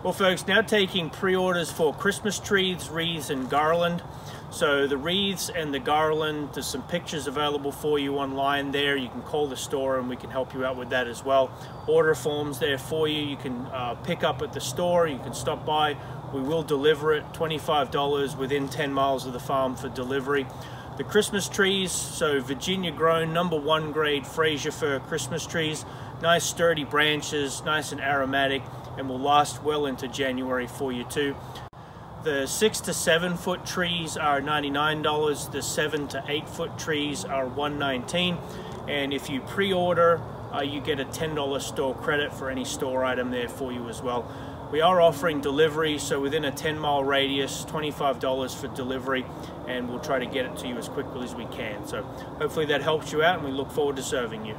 Well folks, now taking pre-orders for Christmas trees, wreaths and garland. So the wreaths and the garland, there's some pictures available for you online there. You can call the store and we can help you out with that as well. Order forms there for you. You can pick up at the store, you can stop by. We will deliver it, $25 within 10 miles of the farm for delivery. The Christmas trees, so Virginia grown, #1 grade Fraser fir Christmas trees. Nice sturdy branches, nice and aromatic, and will last well into January for you too. The 6 to 7 foot trees are $99. The 7 to 8 foot trees are $119. And if you pre-order, you get a $10 store credit for any store item there for you as well. We are offering delivery, so within a 10-mile radius, $25 for delivery, and we'll try to get it to you as quickly as we can. So hopefully that helps you out, and we look forward to serving you.